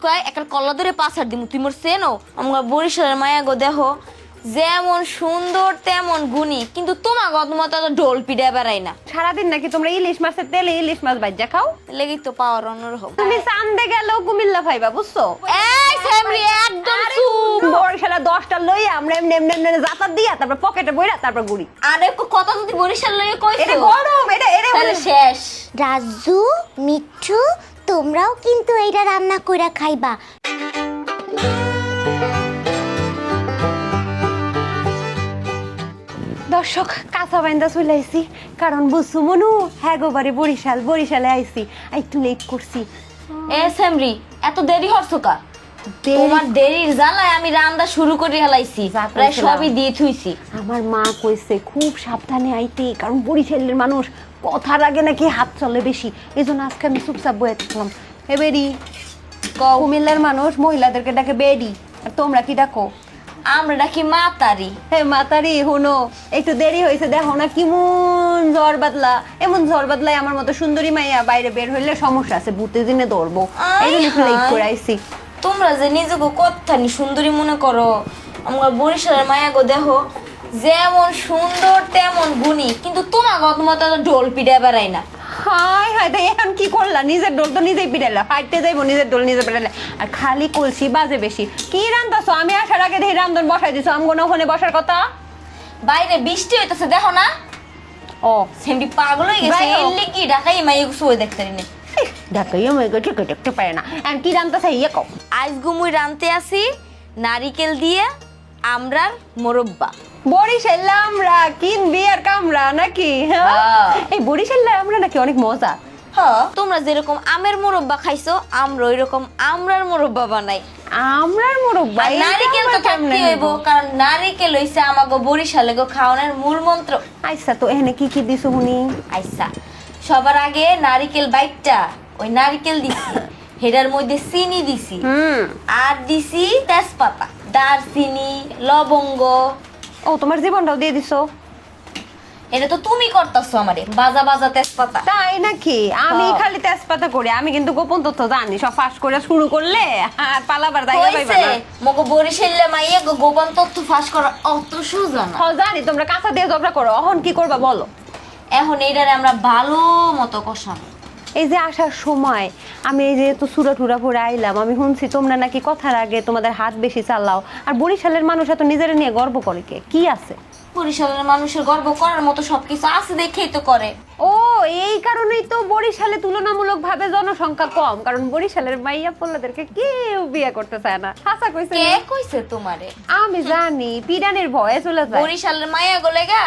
কয় একটা কল্লা ধরে পাছার দিমু তুই মোর চেনো আমার বরিশালের মায়া গো দেখো যেমন সুন্দর তেমন গুণী কিন্তু তোমার গদমত ঢোল পিড়ে বেড়াই না সারাদিন নাকি তোমরা ইলিশ মাছের তেলে ইলিশ মাছ ভাজা খাও লেগেই তো পাওয়ার অন্যরকম তুমি চান্দে গেলেও কুমিল্লা পাইবা বুঝছো এই সেমরি একদম চুপ বরিশালে 10টা লইয়া আমরা এমনি এমনি এমনি জাতার দিয়া তারপর পকেটে বইরা তারপর গুড়ি আরে কথা যদি বরিশাল লইয়ে কইছো এটা গরম এটা তাহলে শেষ রাজু মিঠু তোমরাও কিন্তু এইটা রান্না কইরা খাইবা। দর্শক কাঁচা বাইন্দা চলে আইছি কারণ বুঝছো মনু হ্যাঁ গো বাড়ি বরিশালে আইছি একটু লেট করছি। এ সেমরি এত দেরি হচ্ছে কা তোমার দেরির জ্বালায় আমি রান্না শুরু করে হেলাইছি প্রায় সবই দিয়ে থুইছি। আমার মা কইছে খুব সাবধানে আইতে কারণ বরিশালের মানুষ কথার আগে নাকি হাত চলে বেশি এইজন্য আজকে আমি চুপচাপ বয়ে থাকলাম। হে বেডি কুমিল্লার মানুষ মহিলাদেরকে ডাকে বেডি আর তোমরা কি ডাকো? আমরা ডাকি মাতারি। হে মাতারি হুনো একটু দেরি হয়েছে দেখো না কেমন ঝড় বাদলা এমন ঝড় বাদলাই আমার মতো সুন্দরী মাইয়া বাইরে বের হইলে সমস্যা আছে ভূতে দিনে ধরবো এই জন্য একটু লেট করে আইছি। তোমরা যে নিজেকে কতখানি সুন্দরী মনে করো আমার বরিশালের মায়া গো দেখো যেমন সুন্দর তেমন গুণী কিন্তু তোমার গদমত ঢোল পিড়ে বেড়াই না। হাই হাই তাই এখন কি করলা নিজের ডোল তো নিজেই পিটাইলা ফাইটতে যাইবো নিজের ডোল নিজে পিটাইলা আর খালি কলসি বাজে বেশি কি রান্তাছো আমি আসার আগে দেখি রান্ধন বসাই দিছো আমগো ওখানে বসার কথা বাইরে বৃষ্টি হইতেছে দেখো না ও সেমডি পাগল হয়ে গেছে এলি কি ঢাকাই মাই শুয়ে দেখতে নি ঢাকাই আমি ঠিক দেখতে পারে না আর কি রান্তাছে ইয়ে কও আজ গুমুই রানতে আসি নারিকেল দিয়ে আমরার মুরব্বা। বরিশাল আমরা কিনবি আর কামরা নাকি এই বরিশাল আমরা নাকি অনেক মজা। হ্যাঁ তোমরা যেরকম আমের মুরব্বা খাইছো আমরা ওইরকম আমরার মুরব্বা বানাই। আমরার মুরব্বা নারিকেল তো থাকতে হইব কারণ নারিকেল হইছে আমাগো বরিশালে গো খাওয়ানোর মূল মন্ত্র। আচ্ছা তো এখানে কি কি দিছো শুনি? আচ্ছা সবার আগে নারিকেল বাইটটা ওই নারিকেল দিছি হেডার মধ্যে চিনি দিছি আর দিছি তেজপাতা দারচিনি লবঙ্গ। ও তোমার জীবনটাও দিয়ে দিছো? এটা তো তুমি করতেছো আমারে বাজা বাজা তেজপাতা। তাই নাকি? আমি খালি তেজপাতা করি আমি কিন্তু গোপন তথ্য জানি সব ফাঁস করে শুরু করলে আর পালাবার জায়গা পাইবা না। মগো বরিশালে মাইয়া গো গোপন তথ্য ফাঁস করা অত সোজা না। হ্যাঁ জানি তোমরা কাঁচা দিয়ে ঝগড়া করো এখন কি করবা বলো? এখন এইটারে আমরা ভালো মতো কষাবো। এই যে আসার সময় আমি এই যে তো সুরা টুরা পরে আইলাম আমি শুনছি তোমরা নাকি কথার আগে তোমাদের হাত বেশি চালাও আর বরিশালের মানুষ এত নিজেরা নিয়ে গর্ব করে কে কি আছে? বরিশালের মানুষের গর্ব করার মতো সবকিছু আছে দেখেই তো করে। ও এই কারণেই তো বরিশালে তুলনামূলক ভাবে জনসংখ্যা কম কারণ বরিশালের মাইয়া পোলাদেরকে কেউ বিয়ে করতে চায় না। হাসা কইছে কে কইছে তোমারে? আমি জানি পিডানের ভয়ে চলে যায়। বরিশালের মাইয়া গলেগা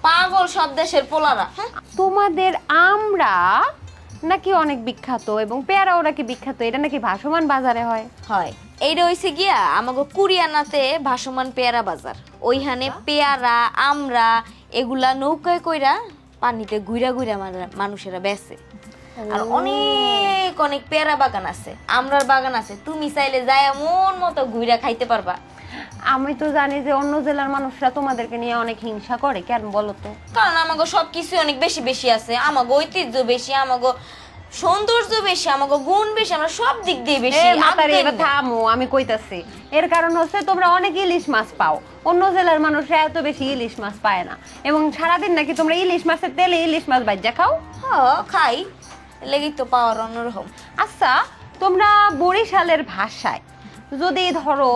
পাগল সব দেশের পোলারা। তোমাদের আমরা নাকি অনেক বিখ্যাত এবং পেয়ারাও নাকি বিখ্যাত এটা নাকি ভাসমান বাজারে হয়। হয় এইটা হইছে গিয়া আমাগো কুরিয়ানাতে ভাসমান পেয়ারা বাজার ওইখানে পেয়ারা আমরা এগুলা নৌকায় কইরা পানিতে ঘুরা ঘুরা মানুষেরা বেচে। আর অনেক অনেক পেয়ারা বাগান আছে আমরার বাগান আছে তুমি চাইলে যায় মন মতো ঘুরা খাইতে পারবা। আমি তো জানি যে অন্য জেলার মানুষরা তোমাদেরকে নিয়ে অনেক হিংসা করে কেন বলো তো? কারণ আমাগো সবকিছু অনেক বেশি বেশি আছে আমাগো ঐতিহ্য বেশি আমাগো সৌন্দর্য বেশি আমাগো গুণ বেশি আমরা সব দিক দিয়ে বেশি। থামো আমি কইতাছি এর কারণ হচ্ছে তোমরা অনেক ইলিশ মাছ পাও অন্য জেলার মানুষরা এত বেশি ইলিশ মাছ পায় না এবং সারাদিন নাকি তোমরা ইলিশ মাছের তেলে ইলিশ মাছ ভাজা খাও। হ্যাঁ খাই লেগেই তো পাওয়ার অন্যরকম। আচ্ছা তোমরা বরিশালের ভাষায় যদি ধরো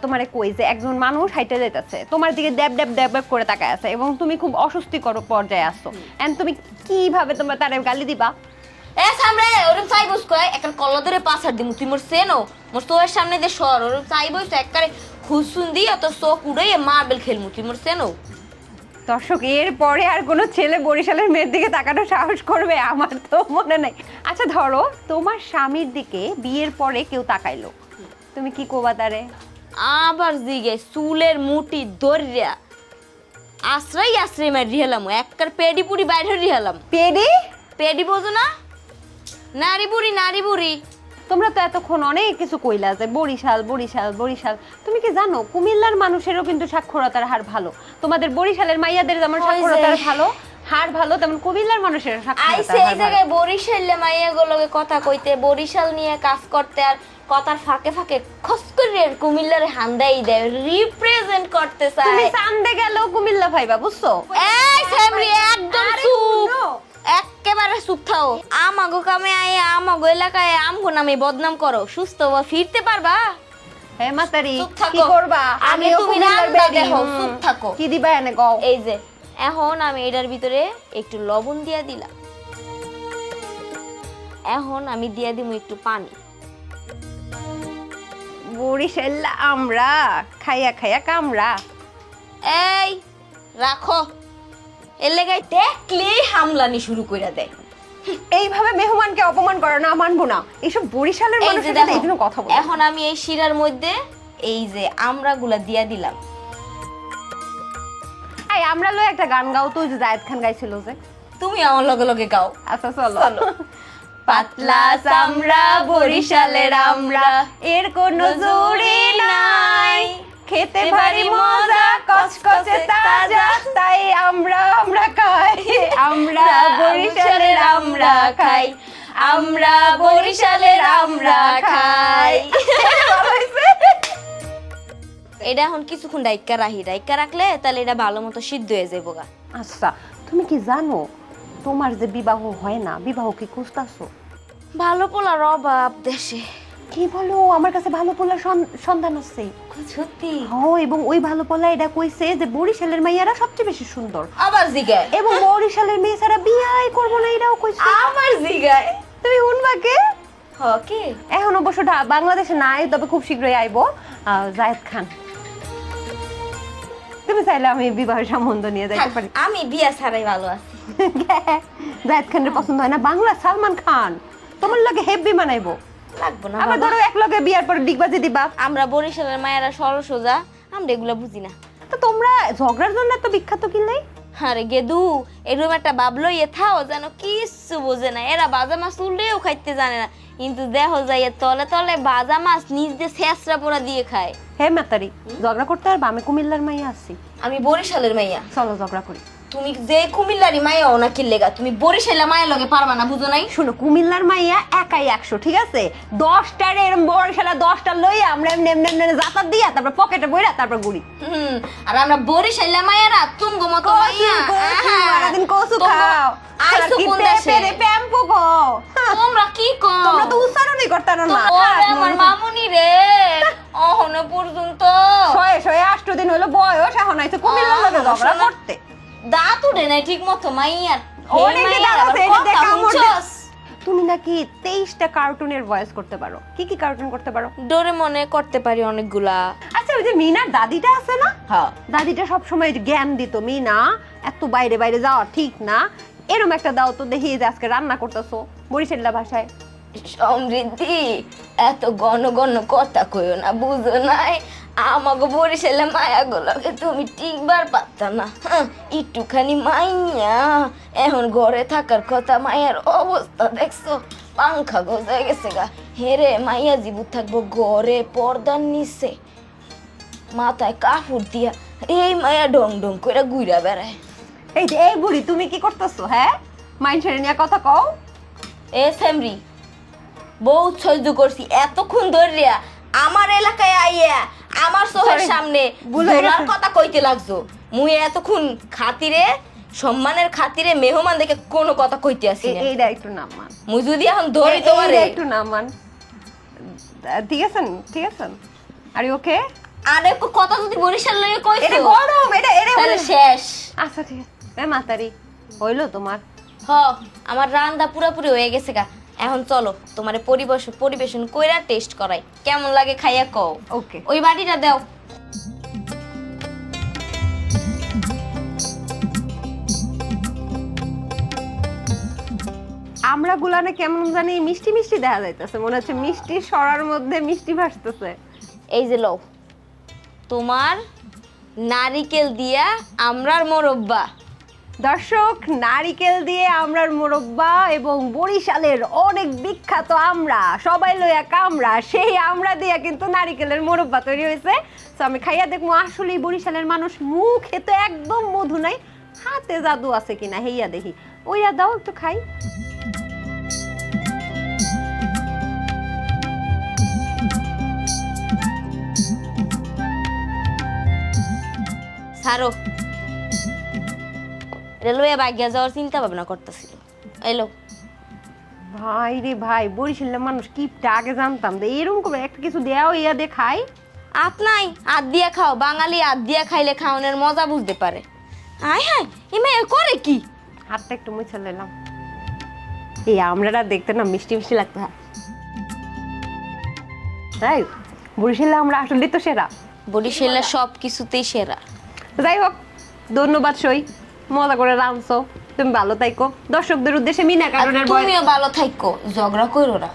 তোমারে কই যে একজন মানুষ হাইটে যাইতেছে তোমার দিকে ড্যাব ড্যাব ড্যাব ড্যাব করে তাকায় আছে এবং তুমি খুব অস্বস্তিকর পর্যায়ে আসছো এন্ড তুমি কিভাবে তোমরা তারে গালি দিবা? এ সামনে ওরম চাই বসকো একটা কল্লা ধরে পাছার দিমু তুই মোর চেনো মোর তোর সামনে দে সর ওরম চাই বইছ একবারে খুসুন দিয়ে তো চোখ উড়াইয়ে মার্বেল খেলমু তুই মোর চেনো। দর্শক এর পরে আর কোনো ছেলে বরিশালের মেয়ের দিকে তাকানোর সাহস করবে আমার তো মনে নাই। আচ্ছা ধরো তোমার স্বামীর দিকে বিয়ের পরে কেউ তাকাইলো তুমি কি কোবা তারে? আবার জিগে চুলের মুঠি দরিয়া আশ্রয় আশ্রয় মারি হেলাম একবার পেডি পুরি বাইরে রিহালাম। পেডি পেডি বোঝো না? নারী বুড়ি নারী বুড়ি। তোমরা তো এতক্ষণ অনেক কিছু কইলা যে বরিশাল বরিশাল বরিশাল তুমি কি জানো কুমিল্লার মানুষেরও কিন্তু সাক্ষরতার হার ভালো তোমাদের বরিশালের মাইয়াদের যেমন সাক্ষরতার ভালো হার ভালো তেমন কুমিল্লার মানুষের আইছে এই জায়গায় বরিশালে মাইয়াগুলোকে কথা কইতে, বরিশাল নিয়ে কাজ করতে, আর কথার ফাঁকে ফাঁকে খস করে কুমিল্লার হান্দাই দেয়, রিপ্রেজেন্ট করতে তুমি চায়। চান্দে গেলেও কুমিল্লা ভাইবা, বুঝছো? এই সামরি একদম আরে চুপ, শুনো। একেবারে চুপ থাও। আমাগো কামে আয়ে আমাগো এলাকায় আমগো নামে বদনাম করো, সুস্থ হওয়া ফিরতে পারবা? হে মাতারি, চুপ থাকো। কি করবা? আগে আমিও তুমি কুমিল্লার রান্না বেডি। দেখো, চুপ থাকো। কি দিবা এনে কও? এই যে এখন আমি এটার ভিতরে একটু লবণ দিয়া দিলাম, এখন আমি দিয়া দিমু একটু পানি। বরিশাল আমরা খাইয়া খাইয়া কামড়া। এই রাখো, এর লেগাই দেখলেই হামলানি শুরু কইরা দেয়। এইভাবে মেহমানকে অপমান করে না, মানবো না। এইসব বরিশালের এই যে মানুষের সাথে দেখো, এই জন্য কথা বলি। এখন আমি এই শিরার মধ্যে এই যে আমড়াগুলা দিয়া দিলাম। এই আমরা লয় একটা গান গাও তো, ওই যে জায়েদ খান গাইছিল যে। তুমি আমার লগে লগে গাও। আচ্ছা চলো। চলো। পাতলা চামড়া বরিশালের আমরা, এর কোনো জুড়ি নাই, খেতে ভারী মজা কচকচে তাজা, তাই আমরা আমরা খাই, আমরা বরিশালের আমরা খাই, আমরা বরিশালের আমরা খাই। এটা এখন কিছুক্ষণ ডাইকা রাখলে তাহলে এটা ভালো মতো সিদ্ধ হয়ে যাবো গা। আচ্ছা তুমি কি জানো তোমার যে বিবাহ হয় না, বিবাহ কি খুঁজতাছো? ভালো পোলার অভাব দেশে। কি বলো, আমার কাছে ভালো পোলার সন্ধান আছে। সত্যি? এবং ওই ভালো পোলা এটা কইছে যে বরিশালের মাইয়ারা সবচেয়ে বেশি সুন্দর, আবার জিগায়। এবং বরিশালের মেয়ে ছাড়া বিয়াই করবো না, এটাও কইছে। আবার জিগায়। তুমি শুনবা কে? কি এখন অবশ্য বাংলাদেশে নাই, তবে খুব শীঘ্রই আইবো জায়েদ খান। তুমি চাইলে আমি বিবাহ সম্বন্ধ নিয়ে যাইতে পারি। আমি বিয়া ছাড়াই ভালো আছি। জায়েদ খানের পছন্দ হয় না? বাংলা সালমান খান তোমার লগে হেভি মানাইবো। লাগবো না আবার বাবা। ধরো এক লগে বিয়ার পরে ডিগবাজি দিবা। আমরা বরিশালের মায়েরা সরল সোজা, আমরা এগুলা বুঝি না। তো তোমরা ঝগড়ার জন্য এত বিখ্যাত কি নাই? আরে গেদু, এরকম একটা বাবলো ইয়ে থাও যেন কিচ্ছু বোঝে না। এরা বাজা মাছ উল্লেও খাইতে জানে না, কিন্তু দেখো যাই তলে তলে বাজা মাছ নিজ দিয়ে ছেঁচড়া পোড়া দিয়ে খায়। হে মাতারি, ঝগড়া করতে পারবা? আমি কুমিল্লার মাইয়া আছি। আমি বরিশালের মাইয়া। চলো ঝগড়া করি। তুমি যে কুমিল্লারি মাইয়াও না কি লেগা, তুমি বরিশালের মায়ের লগে পারবা না, বুঝো নাই? শোনো, কুমিল্লার মাইয়া একাই 100, ঠিক আছে? 10টার এরকম বরিশালা 10টা লইয়া আমরা এমনি এমনি এমনি জাতা দিয়া তারপর পকেটে বইরা তারপর গুড়ি। আর আমরা বরিশালের মায়েরা তুমগো মতো মাইয়া। সারাদিন কচু খাও, আইসো কোন দেশে? প্যাম্পু গো। তোমরা কি কও? তোমরা তো উচ্চারণই করতে পারো না। ওরে আমার মামুনি রে, অহনে পর্যন্ত শয়ে 8 দিন হলো বয়স, এখন আইছে কুমিল্লার লগে ঝগড়া করতে। দাঁত উঠে নাই ঠিক মতো মাইয়ার। অনেক দাঁত আছে, এটা দিয়ে কামড় দে। শুনছস? তুমি নাকি 23টা কার্টুনের ভয়েস করতে পারো। কি কি কার্টুন করতে পারো? ডোরেমনে করতে পারি অনেকগুলা। আচ্ছা, ওই যে মিনার দাদিটা আছে না, হ্যাঁ, দাদিটা সব সময় জ্ঞান দিত, মিনা এত বাইরে বাইরে যাওয়া ঠিক না, এরকম একটা দাও তো দেখি যে আজকে রান্না করতেছো বরিশাল্লা ভাষায়। সমৃদ্ধি এত ঘন ঘন কথা কইও না, বুঝো নাই? আমাকে বরিশালে মায়া গুলোকে তুমি টিকবার পারতা না। একটুখানি মাইয়া এখন ঘরে থাকার কথা, মায়ের অবস্থা দেখছো, পাংখা গজায় গেছে গা। হেরে মাইয়া জীবু থাকবো ঘরে পর্দার নিচে, মাথায় কাপড় দিয়া, এই মায়া ডং ডং করে ঘুরা বেড়ায়। এই যে এই বুড়ি, তুমি কি করতেছো? হ্যাঁ, মাইন্ড নিয়ে কথা কও। এ সেমরি, বহুত সহ্য করছি এতক্ষণ ধরিয়া, আমার এলাকায় আইয়া আমার চোখের Sorry, সামনে ভুল হয়ে দোলার গেছে। কথা কইতে লাগছো। মুই এতক্ষণ খাতিরে, সম্মানের খাতিরে মেহমান দেখে কোনো কথা কইতে আসি না। এইটা একটু নামান। মুই যদি এখন ধরি তোমারে, এইটা একটু নামান। ঠিক আছে, ঠিক আছে। আর ওকে? আরে কথা যদি বরিশাল লইয়া এটা কইছো গরম, এটা তাহলে শেষ। আচ্ছা ঠিক আছে। এ মাতারি, হইলো তোমার? হ, আমার রান্না পুরোপুরি হয়ে গেছে গা। এখন চলো তোমারে পরিবেশন কইরা টেস্ট করাই, কেমন লাগে খাইয়া কও। ওকে। ওই বাটিটা দাও। আমরা গুলানে কেমন জানি মিষ্টি মিষ্টি দেখা যাইতেছে, মনে হচ্ছে মিষ্টি সরার মধ্যে মিষ্টি ভাসতেছে। এই যে লও তোমার নারিকেল দিয়া আমরার মোরব্বা। দর্শক, নারিকেল দিয়ে আমরার মোরব্বা এবং বরিশালের অনেক বিখ্যাত আমরা সবাই লইয়া কামড়া, সেই আমরা দিয়া কিন্তু নারিকেলের মোরব্বা তৈরি হয়েছে। তো আমি খাইয়া দেখবো আসলে বরিশালের মানুষ মুখে তো একদম মধু নাই, হাতে জাদু আছে কিনা হেইয়া দেখি। ওইয়া দাও একটু খাই। সারো রেলওয়ে বাগিয়া যাওয়ার চিন্তা ভাবনা করতেছিল। এলো ভাই রে ভাই, বরিশালের মানুষ কিপটা আগে জানতাম যে এরকম করে একটা কিছু দেওয়া ইয়া দিয়ে খাই। আত নাই, আত দিয়া খাও। বাঙালি আত দিয়া খাইলে খাওনের মজা বুঝতে পারে। আয় হায় এমে করে কি? হাতটা একটু মুছে নিলাম। এই আমরা দেখতে না মিষ্টি মিষ্টি লাগতো। তাই বরিশালে আমরা আসলে তো সেরা। বরিশালের সব কিছুতেই সেরা। যাই হোক, ধন্যবাদ সই, মজা করে রাঁধছো। তুমি ভালো থাইকো। দর্শকদের উদ্দেশ্যে মিনা কারণের তুমিও ভালো থাইকো, ঝগড়া কইরো না।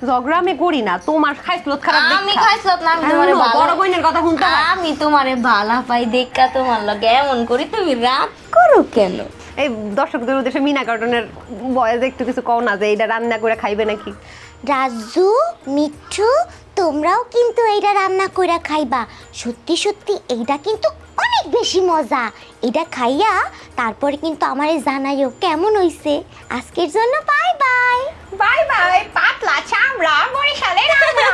ঝগড়া আমি করি না, তোমার খাইছলত খারাপ দেখা। আমি খাইছলত না, আমি তোমারে বড় বোনের কথা শুনতে হয়। আমি তোমারে ভালা পাই দেখা তোমার লগে এমন করি, তুমি রাগ করো কেন? এই দর্শকদের উদ্দেশ্যে মিনা কার্টুনের বয়স একটু কিছু কও না যে এটা রান্না করে খাইবে নাকি। রাজু, মিঠু, তোমরাও কিন্তু এইটা রান্না করে খাইবা। সত্যি সত্যি এইটা কিন্তু অনেক বেশি মজা। এটা খাইয়া তারপরে কিন্তু আমারে জানাইও কেমন হইছে। আজকের জন্য বাই বাই। বাই বাই, পাতলা চামড়া বরিশালের আমরা।